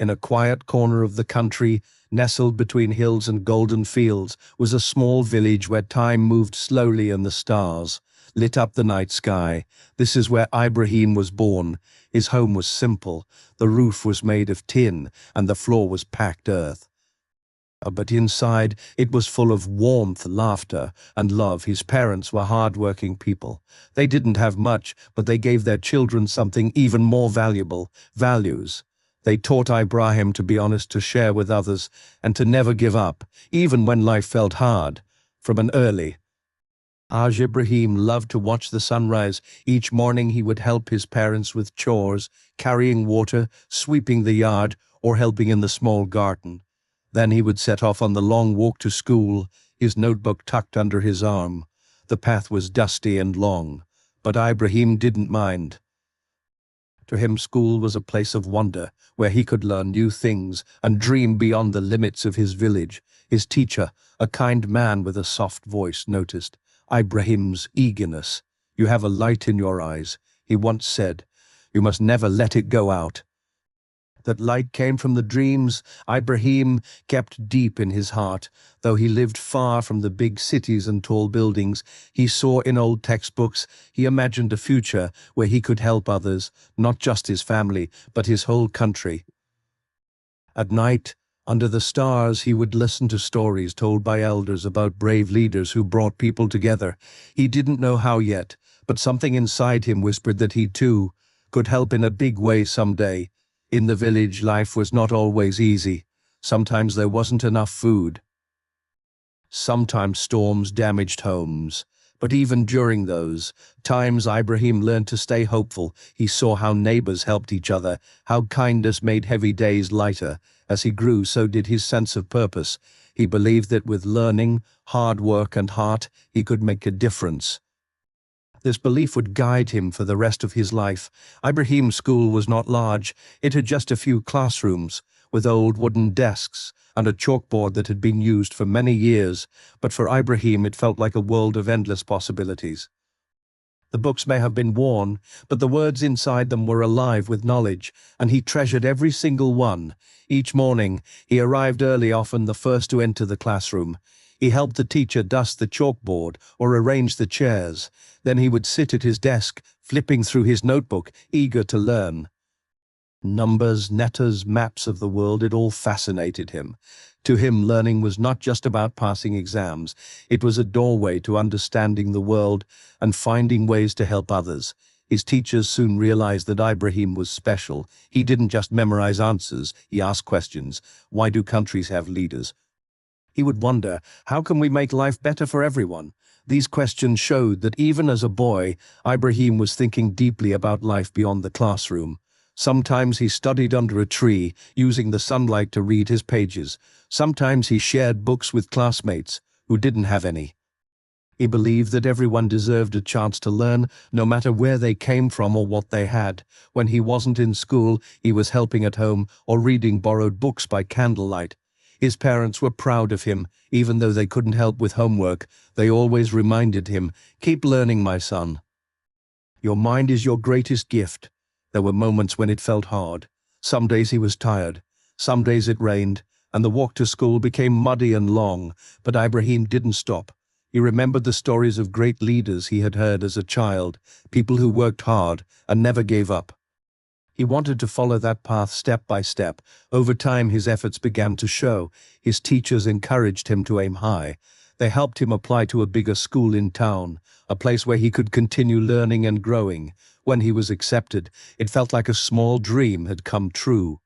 In a quiet corner of the country, nestled between hills and golden fields, was a small village where time moved slowly and the stars lit up the night sky. This is where Ibrahim was born. His home was simple. The roof was made of tin and the floor was packed earth. But inside, it was full of warmth, laughter, and love. His parents were hard-working people. They didn't have much, but they gave their children something even more valuable: values. They taught Ibrahim to be honest, to share with others, and to never give up, even when life felt hard. From an early age, Ibrahim loved to watch the sunrise. Each morning he would help his parents with chores, carrying water, sweeping the yard, or helping in the small garden. Then he would set off on the long walk to school, his notebook tucked under his arm. The path was dusty and long, but Ibrahim didn't mind. To him, school was a place of wonder, where he could learn new things and dream beyond the limits of his village. His teacher, a kind man with a soft voice, noticed Ibrahim's eagerness. "You have a light in your eyes," he once said. "You must never let it go out." That light came from the dreams Ibrahim kept deep in his heart. Though he lived far from the big cities and tall buildings he saw in old textbooks, he imagined a future where he could help others, not just his family, but his whole country. At night, under the stars, he would listen to stories told by elders about brave leaders who brought people together. He didn't know how yet, but something inside him whispered that he too could help in a big way someday. In the village, life was not always easy. Sometimes there wasn't enough food. Sometimes storms damaged homes. But even during those times, Ibrahim learned to stay hopeful. He saw how neighbors helped each other, how kindness made heavy days lighter. As he grew, so did his sense of purpose. He believed that with learning, hard work, and heart, he could make a difference. This belief would guide him for the rest of his life. Ibrahim's school was not large. It had just a few classrooms, with old wooden desks and a chalkboard that had been used for many years. But for Ibrahim, it felt like a world of endless possibilities. The books may have been worn, but the words inside them were alive with knowledge, and he treasured every single one. Each morning, he arrived early, often the first to enter the classroom. He helped the teacher dust the chalkboard or arrange the chairs. Then he would sit at his desk, flipping through his notebook, eager to learn. Numbers, letters, maps of the world, it all fascinated him. To him, learning was not just about passing exams. It was a doorway to understanding the world and finding ways to help others. His teachers soon realized that Ibrahim was special. He didn't just memorize answers, he asked questions. Why do countries have leaders? He would wonder, how can we make life better for everyone? These questions showed that even as a boy, Ibrahim was thinking deeply about life beyond the classroom. Sometimes he studied under a tree, using the sunlight to read his pages. Sometimes he shared books with classmates who didn't have any. He believed that everyone deserved a chance to learn, no matter where they came from or what they had. When he wasn't in school, he was helping at home or reading borrowed books by candlelight. His parents were proud of him. Even though they couldn't help with homework, they always reminded him, "Keep learning, my son. Your mind is your greatest gift." There were moments when it felt hard. Some days he was tired. Some days it rained, and the walk to school became muddy and long. But Ibrahim didn't stop. He remembered the stories of great leaders he had heard as a child, people who worked hard and never gave up. He wanted to follow that path step by step. Over time, his efforts began to show. His teachers encouraged him to aim high. They helped him apply to a bigger school in town, a place where he could continue learning and growing. When he was accepted, it felt like a small dream had come true.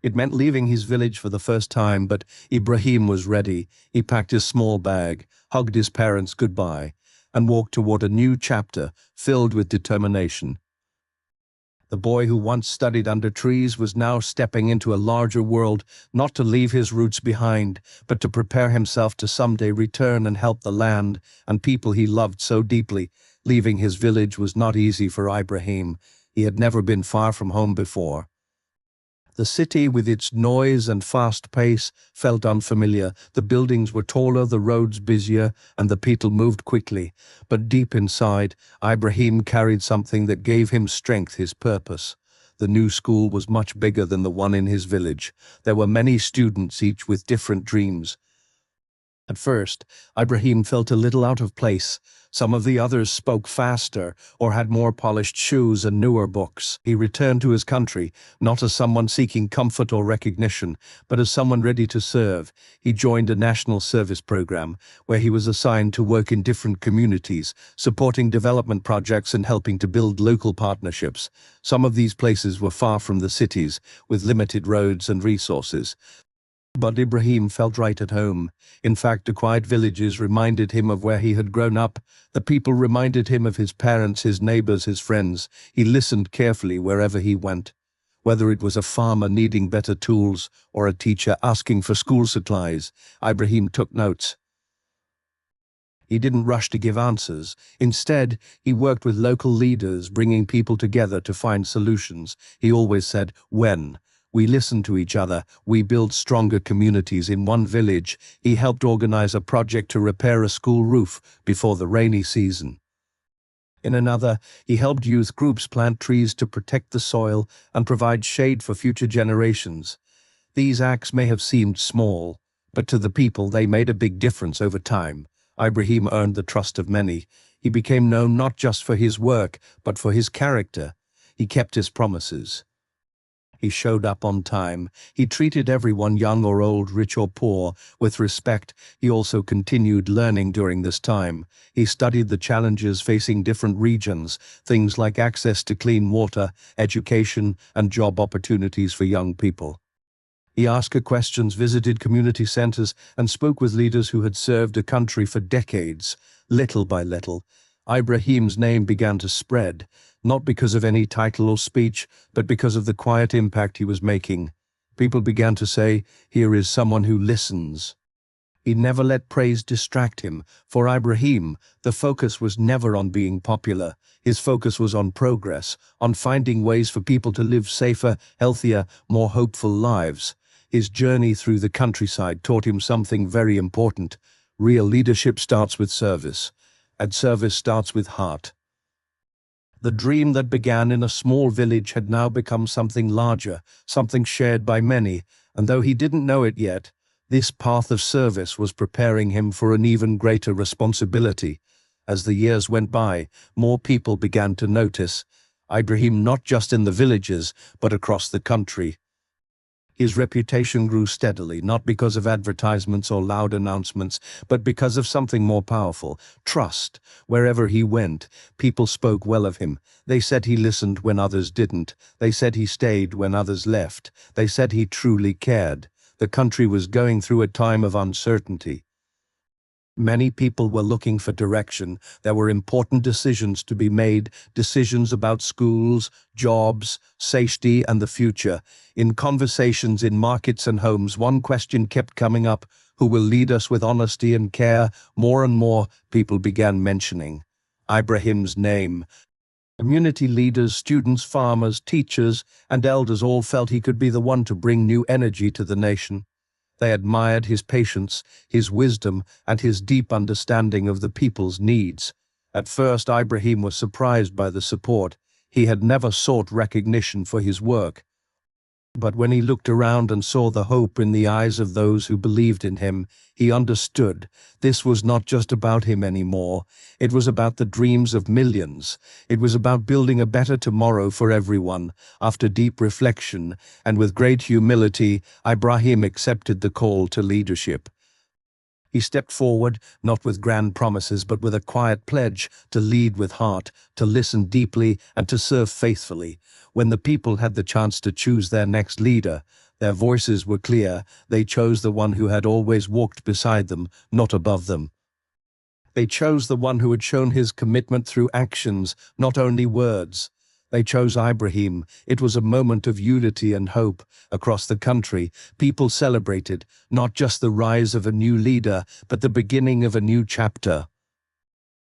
It meant leaving his village for the first time, but Ibrahim was ready. He packed his small bag, hugged his parents goodbye, and walked toward a new chapter filled with determination. The boy who once studied under trees was now stepping into a larger world, not to leave his roots behind, but to prepare himself to someday return and help the land and people he loved so deeply. Leaving his village was not easy for Ibrahim. He had never been far from home before. The city, with its noise and fast pace, felt unfamiliar. The buildings were taller, the roads busier, and the people moved quickly. But deep inside, Ibrahim carried something that gave him strength, his purpose. The new school was much bigger than the one in his village. There were many students, each with different dreams. At first, Ibrahim felt a little out of place. Some of the others spoke faster or had more polished shoes and newer books. He returned to his country, not as someone seeking comfort or recognition, but as someone ready to serve. He joined a national service program, where he was assigned to work in different communities, supporting development projects and helping to build local partnerships. Some of these places were far from the cities, with limited roads and resources. But Ibrahim felt right at home. In fact, the quiet villages reminded him of where he had grown up. The people reminded him of his parents, his neighbors, his friends. He listened carefully wherever he went. Whether it was a farmer needing better tools or a teacher asking for school supplies, Ibrahim took notes. He didn't rush to give answers. Instead, he worked with local leaders, bringing people together to find solutions. He always said, "When we listen to each other, we build stronger communities." In one village, he helped organize a project to repair a school roof before the rainy season. In another, he helped youth groups plant trees to protect the soil and provide shade for future generations. These acts may have seemed small, but to the people they made a big difference over time. Ibrahim earned the trust of many. He became known not just for his work, but for his character. He kept his promises. He showed up on time. He treated everyone, young or old, rich or poor, with respect. He also continued learning during this time. He studied the challenges facing different regions, things like access to clean water, education, and job opportunities for young people. He asked questions, visited community centers, and spoke with leaders who had served a country for decades. Little by little, Ibrahim's name began to spread, not because of any title or speech, but because of the quiet impact he was making. People began to say, "Here is someone who listens." He never let praise distract him. For Ibrahim, the focus was never on being popular. His focus was on progress, on finding ways for people to live safer, healthier, more hopeful lives. His journey through the countryside taught him something very important. Real leadership starts with service, and service starts with heart. The dream that began in a small village had now become something larger, something shared by many, and though he didn't know it yet, this path of service was preparing him for an even greater responsibility. As the years went by, more people began to notice Ibrahim, not just in the villages, but across the country. His reputation grew steadily, not because of advertisements or loud announcements, but because of something more powerful: trust. Wherever he went, people spoke well of him. They said he listened when others didn't. They said he stayed when others left. They said he truly cared. The country was going through a time of uncertainty. Many people were looking for direction. There were important decisions to be made, decisions about schools, jobs, safety, and the future. In conversations in markets and homes, one question kept coming up: who will lead us with honesty and care? More and more, people began mentioning Ibrahim's name. Community leaders, students, farmers, teachers, and elders all felt he could be the one to bring new energy to the nation. They admired his patience, his wisdom, and his deep understanding of the people's needs. At first, Ibrahim was surprised by the support. He had never sought recognition for his work. But when he looked around and saw the hope in the eyes of those who believed in him, he understood this was not just about him anymore. It was about the dreams of millions. It was about building a better tomorrow for everyone. After deep reflection and with great humility, Ibrahim accepted the call to leadership. He stepped forward, not with grand promises, but with a quiet pledge to lead with heart, to listen deeply, and to serve faithfully. When the people had the chance to choose their next leader, their voices were clear. They chose the one who had always walked beside them, not above them. They chose the one who had shown his commitment through actions, not only words. They chose Ibrahim. It was a moment of unity and hope. Across the country, people celebrated not just the rise of a new leader, but the beginning of a new chapter.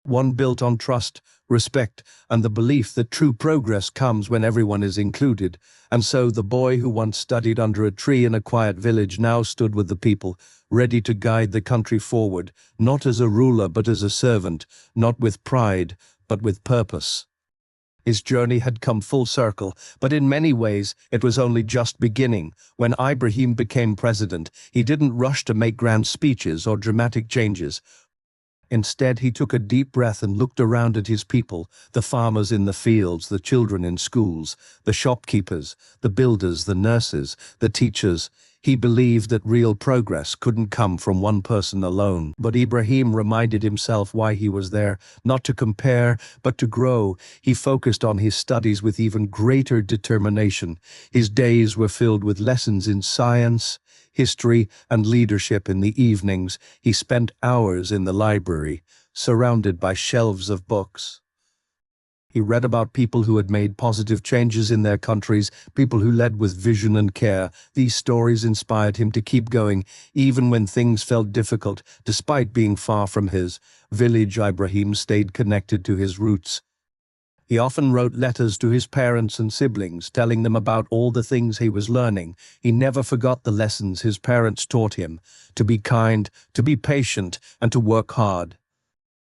One built on trust, respect, and the belief that true progress comes when everyone is included. And so the boy who once studied under a tree in a quiet village now stood with the people, ready to guide the country forward, not as a ruler but as a servant, not with pride, but with purpose. His journey had come full circle, but in many ways it was only just beginning. When Ibrahim became president, he didn't rush to make grand speeches or dramatic changes. Instead, he took a deep breath and looked around at his people, the farmers in the fields, the children in schools, the shopkeepers, the builders, the nurses, the teachers. He believed that real progress couldn't come from one person alone. But Ibrahim reminded himself why he was there, not to compare, but to grow. He focused on his studies with even greater determination. His days were filled with lessons in science, history, and leadership. In the evenings, he spent hours in the library, surrounded by shelves of books. He read about people who had made positive changes in their countries, people who led with vision and care. These stories inspired him to keep going, even when things felt difficult. Despite being far from his village, Ibrahim stayed connected to his roots. He often wrote letters to his parents and siblings, telling them about all the things he was learning. He never forgot the lessons his parents taught him: to be kind, to be patient, and to work hard.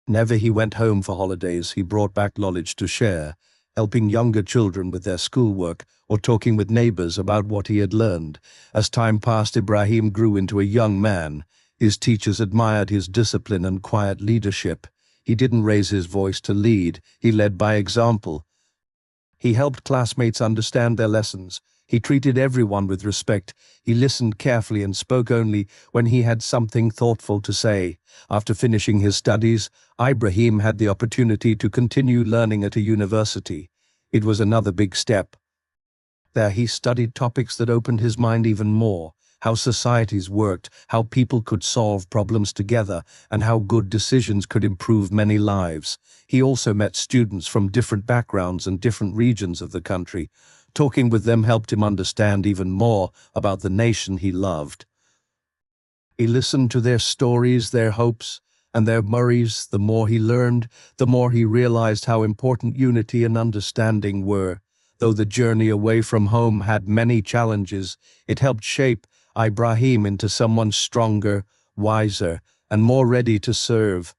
Whenever he went home for holidays, he brought back knowledge to share, helping younger children with their schoolwork or talking with neighbors about what he had learned. As time passed, Ibrahim grew into a young man. His teachers admired his discipline and quiet leadership. He didn't raise his voice to lead, he led by example. He helped classmates understand their lessons. He treated everyone with respect. He listened carefully and spoke only when he had something thoughtful to say. After finishing his studies, Ibrahim had the opportunity to continue learning at a university. It was another big step. There he studied topics that opened his mind even more: how societies worked, how people could solve problems together, and how good decisions could improve many lives. He also met students from different backgrounds and different regions of the country. Talking with them helped him understand even more about the nation he loved. He listened to their stories, their hopes, and their worries. The more he learned, the more he realized how important unity and understanding were. Though the journey away from home had many challenges, it helped shape Ibrahim into someone stronger, wiser, and more ready to serve.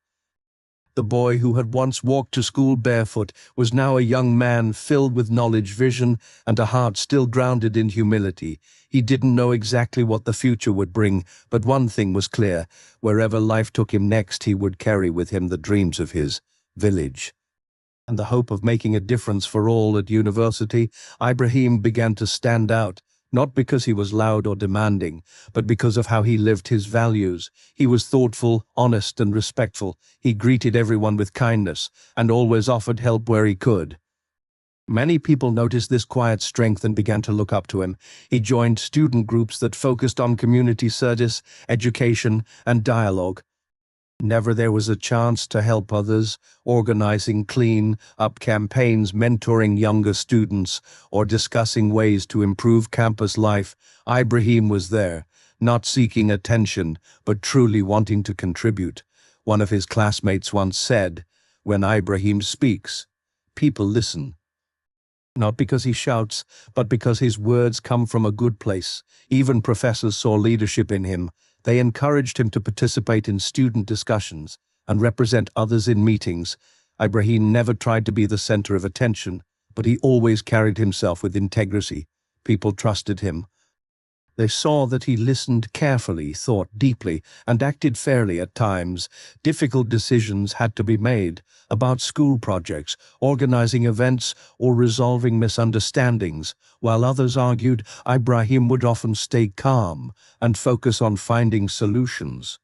The boy who had once walked to school barefoot was now a young man filled with knowledge, vision, and a heart still grounded in humility. He didn't know exactly what the future would bring, but one thing was clear: wherever life took him next, he would carry with him the dreams of his village and the hope of making a difference for all. At university, Ibrahim began to stand out, not because he was loud or demanding, but because of how he lived his values. He was thoughtful, honest, and respectful. He greeted everyone with kindness and always offered help where he could. Many people noticed this quiet strength and began to look up to him. He joined student groups that focused on community service, education, and dialogue. Whenever there was a chance to help others, organizing clean-up campaigns, mentoring younger students, or discussing ways to improve campus life, Ibrahim was there, not seeking attention, but truly wanting to contribute. One of his classmates once said, "When Ibrahim speaks, people listen. Not because he shouts, but because his words come from a good place." Even professors saw leadership in him. They encouraged him to participate in student discussions and represent others in meetings. Ibrahim never tried to be the center of attention, but he always carried himself with integrity. People trusted him. They saw that he listened carefully, thought deeply, and acted fairly at times. Difficult decisions had to be made about school projects, organizing events, or resolving misunderstandings. While others argued, Ibrahim would often stay calm and focus on finding solutions.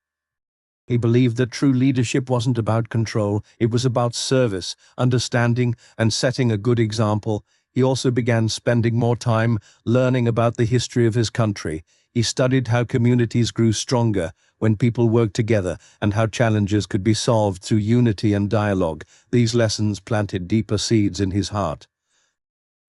He believed that true leadership wasn't about control, it was about service, understanding, and setting a good example. He also began spending more time learning about the history of his country. He studied how communities grew stronger when people worked together and how challenges could be solved through unity and dialogue. These lessons planted deeper seeds in his heart.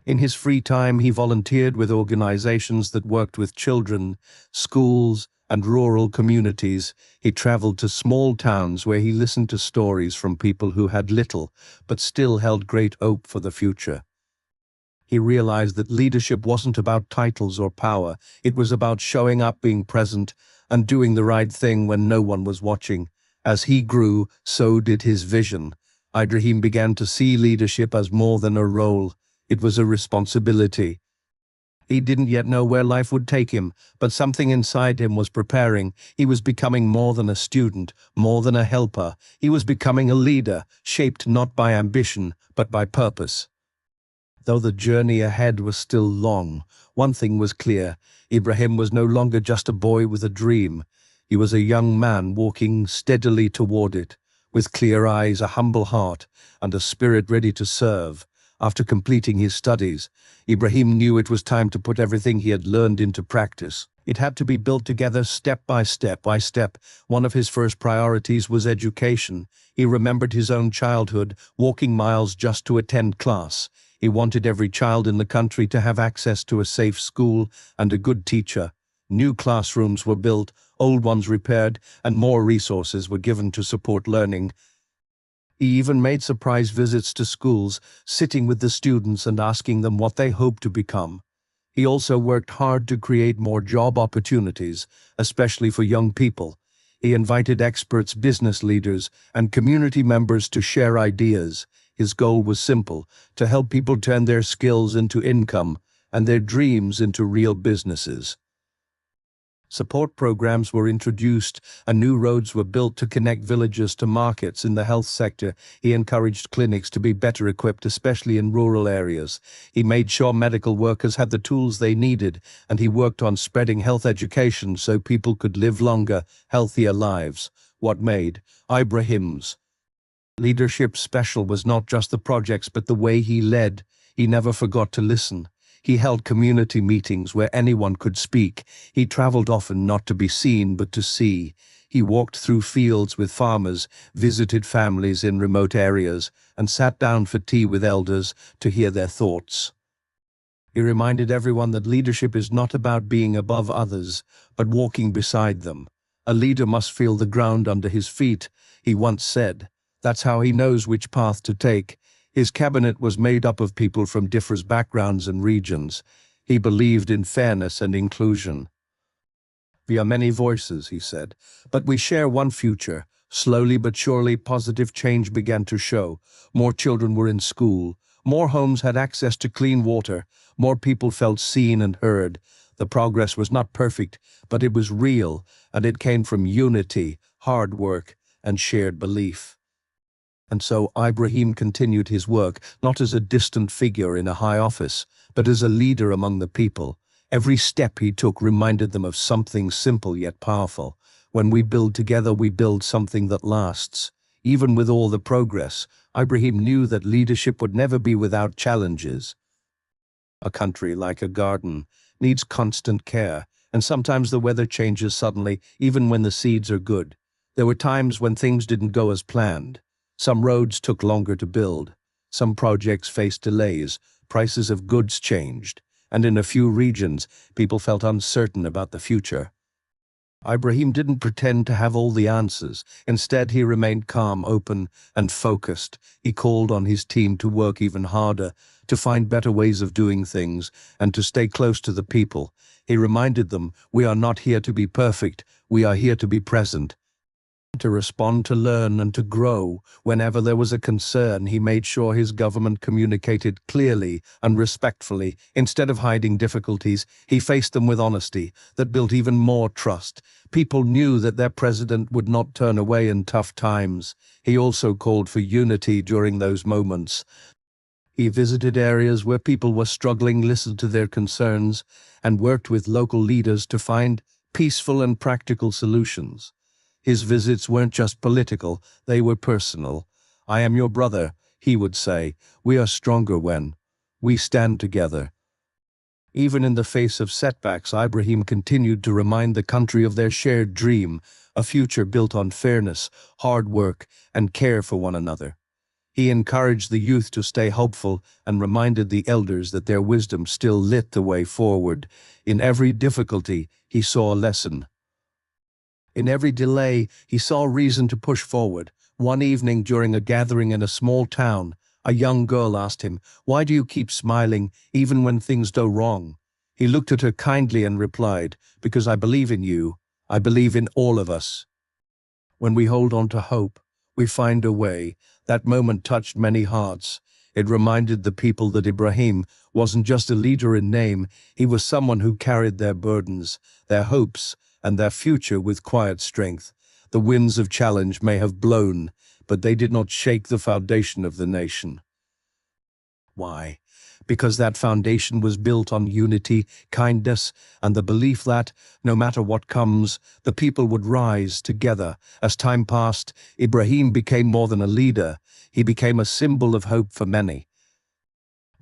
In his free time, he volunteered with organizations that worked with children, schools, and rural communities. He traveled to small towns where he listened to stories from people who had little but still held great hope for the future. He realized that leadership wasn't about titles or power. It was about showing up, being present, and doing the right thing when no one was watching. As he grew, so did his vision. Ibrahim began to see leadership as more than a role. It was a responsibility. He didn't yet know where life would take him, but something inside him was preparing. He was becoming more than a student, more than a helper. He was becoming a leader, shaped not by ambition, but by purpose. Though the journey ahead was still long, one thing was clear. Ibrahim was no longer just a boy with a dream. He was a young man walking steadily toward it, with clear eyes, a humble heart, and a spirit ready to serve. After completing his studies, Ibrahim knew it was time to put everything he had learned into practice. It had to be built together step by step by step. One of his first priorities was education. He remembered his own childhood, walking miles just to attend class. He wanted every child in the country to have access to a safe school and a good teacher. New classrooms were built, old ones repaired, and more resources were given to support learning. He even made surprise visits to schools, sitting with the students and asking them what they hoped to become. He also worked hard to create more job opportunities, especially for young people. He invited experts, business leaders, and community members to share ideas. His goal was simple: to help people turn their skills into income and their dreams into real businesses. Support programs were introduced and new roads were built to connect villages to markets. In the health sector, he encouraged clinics to be better equipped, especially in rural areas. He made sure medical workers had the tools they needed, and he worked on spreading health education so people could live longer, healthier lives. What made Ibrahim's leadership special was not just the projects, but the way he led. He never forgot to listen. He held community meetings where anyone could speak. He traveled often not to be seen, but to see. He walked through fields with farmers, visited families in remote areas, and sat down for tea with elders to hear their thoughts. He reminded everyone that leadership is not about being above others, but walking beside them. A leader must feel the ground under his feet, he once said. That's how he knows which path to take. His cabinet was made up of people from diverse backgrounds and regions. He believed in fairness and inclusion. "We are many voices," he said, "but we share one future." Slowly but surely, positive change began to show. More children were in school. More homes had access to clean water. More people felt seen and heard. The progress was not perfect, but it was real, and it came from unity, hard work, and shared belief. And so Ibrahim continued his work, not as a distant figure in a high office, but as a leader among the people. Every step he took reminded them of something simple yet powerful. When we build together, we build something that lasts. Even with all the progress, Ibrahim knew that leadership would never be without challenges. A country, like a garden, needs constant care, and sometimes the weather changes suddenly, even when the seeds are good. There were times when things didn't go as planned. Some roads took longer to build. Some projects faced delays. Prices of goods changed. And in a few regions, people felt uncertain about the future. Ibrahim didn't pretend to have all the answers. Instead, he remained calm, open, and focused. He called on his team to work even harder, to find better ways of doing things, and to stay close to the people. He reminded them, "We are not here to be perfect. We are here to be present." To respond, to learn, and to grow. Whenever there was a concern, he made sure his government communicated clearly and respectfully. Instead of hiding difficulties, he faced them with honesty that built even more trust. People knew that their president would not turn away in tough times. He also called for unity during those moments. He visited areas where people were struggling, listened to their concerns, and worked with local leaders to find peaceful and practical solutions. His visits weren't just political, they were personal. "I am your brother," he would say. "We are stronger when we stand together." Even in the face of setbacks, Ibrahim continued to remind the country of their shared dream, a future built on fairness, hard work, and care for one another. He encouraged the youth to stay hopeful and reminded the elders that their wisdom still lit the way forward. In every difficulty, he saw a lesson. In every delay, he saw reason to push forward. One evening during a gathering in a small town, a young girl asked him, "Why do you keep smiling even when things go wrong?" He looked at her kindly and replied, "Because I believe in you. I believe in all of us. When we hold on to hope, we find a way." That moment touched many hearts. It reminded the people that Ibrahim wasn't just a leader in name, he was someone who carried their burdens, their hopes, and their future with quiet strength. The winds of challenge may have blown, but they did not shake the foundation of the nation. Why? Because that foundation was built on unity, kindness, and the belief that, no matter what comes, the people would rise together. As time passed, Ibrahim became more than a leader. He became a symbol of hope for many.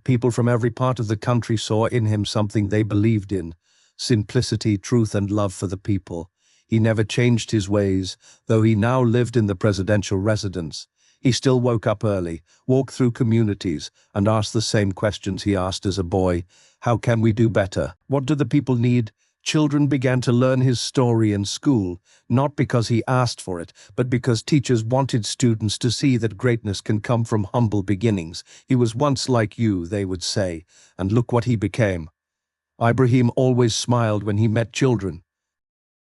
People from every part of the country saw in him something they believed in: simplicity, truth, and love for the people. He never changed his ways, though he now lived in the presidential residence. He still woke up early, walked through communities, and asked the same questions he asked as a boy. How can we do better? What do the people need? Children began to learn his story in school, not because he asked for it, but because teachers wanted students to see that greatness can come from humble beginnings. He was once like you, they would say, and look what he became. Ibrahim always smiled when he met children.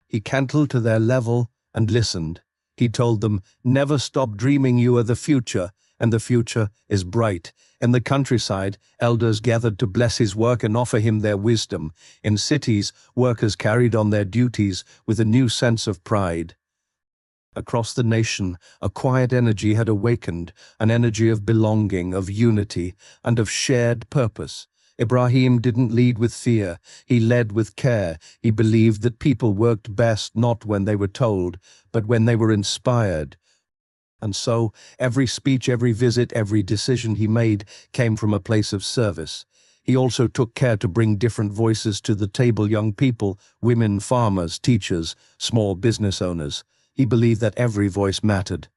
He cantled to their level and listened. He told them, never stop dreaming, you are the future, and the future is bright. In the countryside, elders gathered to bless his work and offer him their wisdom. In cities, workers carried on their duties with a new sense of pride. Across the nation, a quiet energy had awakened, an energy of belonging, of unity, and of shared purpose. Ibrahim didn't lead with fear, he led with care. He believed that people worked best not when they were told, but when they were inspired. And so, every speech, every visit, every decision he made came from a place of service. He also took care to bring different voices to the table: young people, women, farmers, teachers, small business owners. He believed that every voice mattered.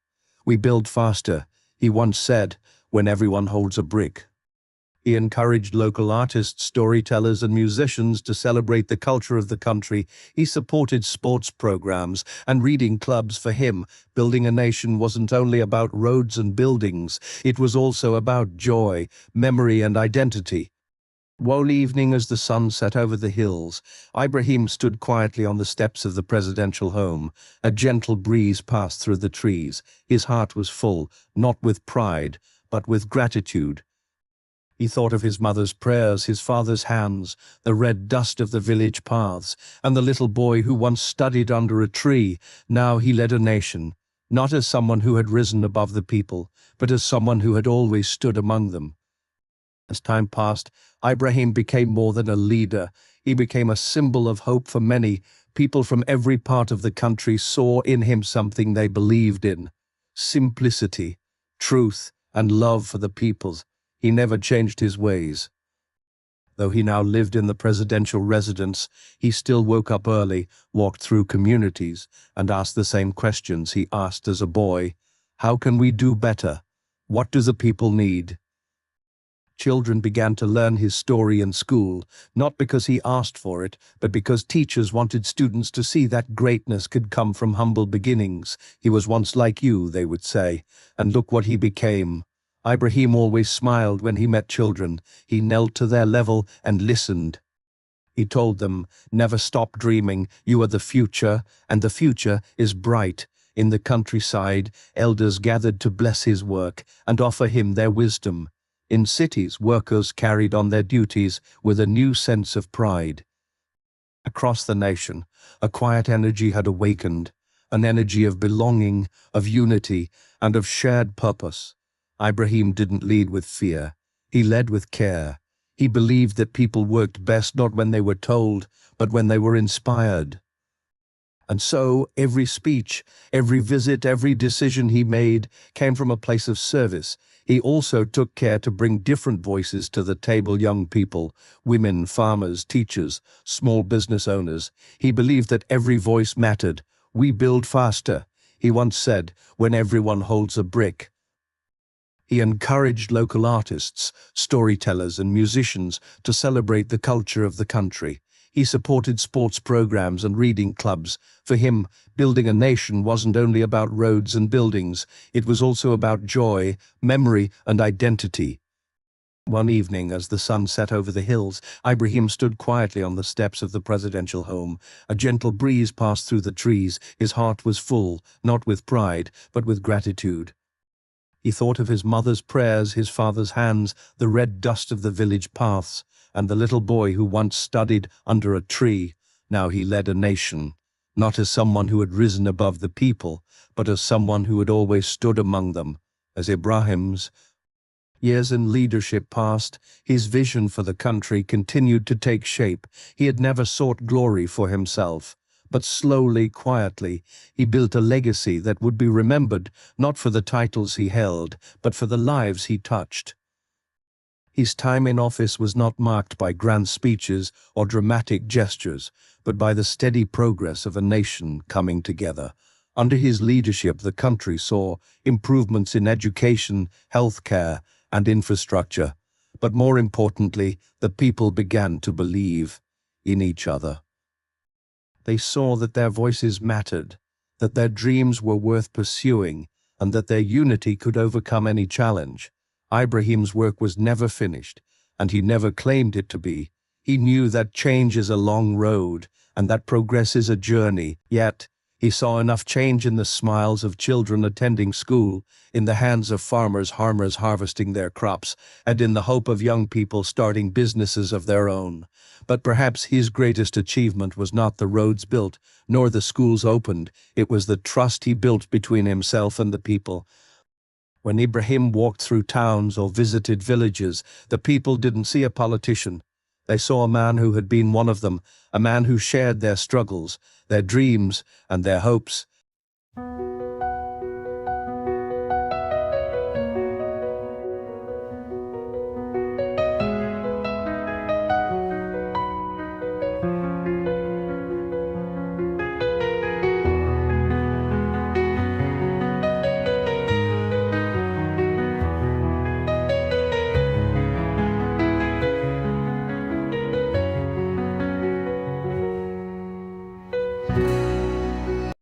We build faster, he once said, when everyone holds a brick. He encouraged local artists, storytellers, and musicians to celebrate the culture of the country. He supported sports programs and reading clubs. For him, building a nation wasn't only about roads and buildings, it was also about joy, memory, and identity. One evening, as the sun set over the hills, Ibrahim stood quietly on the steps of the presidential home. A gentle breeze passed through the trees. His heart was full, not with pride, but with gratitude. He thought of his mother's prayers, his father's hands, the red dust of the village paths, and the little boy who once studied under a tree. Now he led a nation, not as someone who had risen above the people, but as someone who had always stood among them. As time passed, Ibrahim became more than a leader. He became a symbol of hope for many. People from every part of the country saw in him something they believed in: simplicity, truth, and love for the peoples. He never changed his ways. Though he now lived in the presidential residence, he still woke up early, walked through communities, and asked the same questions he asked as a boy. How can we do better? What do the people need? Children began to learn his story in school, not because he asked for it, but because teachers wanted students to see that greatness could come from humble beginnings. He was once like you, they would say, and look what he became. Ibrahim always smiled when he met children. He knelt to their level and listened. He told them, never stop dreaming, you are the future, and the future is bright. In the countryside, elders gathered to bless his work and offer him their wisdom. In cities, workers carried on their duties with a new sense of pride. Across the nation, a quiet energy had awakened, an energy of belonging, of unity, and of shared purpose. Ibrahim didn't lead with fear. He led with care. He believed that people worked best not when they were told, but when they were inspired. And so, every speech, every visit, every decision he made came from a place of service. He also took care to bring different voices to the table: young people, women, farmers, teachers, small business owners. He believed that every voice mattered. We build faster, he once said, when everyone holds a brick. He encouraged local artists, storytellers, and musicians to celebrate the culture of the country. He supported sports programs and reading clubs. For him, building a nation wasn't only about roads and buildings, it was also about joy, memory, and identity. One evening, as the sun set over the hills, Ibrahim stood quietly on the steps of the presidential home. A gentle breeze passed through the trees. His heart was full, not with pride, but with gratitude. He thought of his mother's prayers, his father's hands, the red dust of the village paths, and the little boy who once studied under a tree. Now he led a nation, not as someone who had risen above the people, but as someone who had always stood among them. As Ibrahim's years in leadership passed, his vision for the country continued to take shape. He had never sought glory for himself, but slowly, quietly, he built a legacy that would be remembered not for the titles he held, but for the lives he touched. His time in office was not marked by grand speeches or dramatic gestures, but by the steady progress of a nation coming together. Under his leadership, the country saw improvements in education, healthcare, and infrastructure. But more importantly, the people began to believe in each other. They saw that their voices mattered, that their dreams were worth pursuing, and that their unity could overcome any challenge. Ibrahim's work was never finished, and he never claimed it to be. He knew that change is a long road, and that progress is a journey. Yet, he saw enough change in the smiles of children attending school, in the hands of farmers harvesting their crops, and in the hope of young people starting businesses of their own. But perhaps his greatest achievement was not the roads built, nor the schools opened. It was the trust he built between himself and the people. When Ibrahim walked through towns or visited villages, the people didn't see a politician. They saw a man who had been one of them, a man who shared their struggles, their dreams, and their hopes.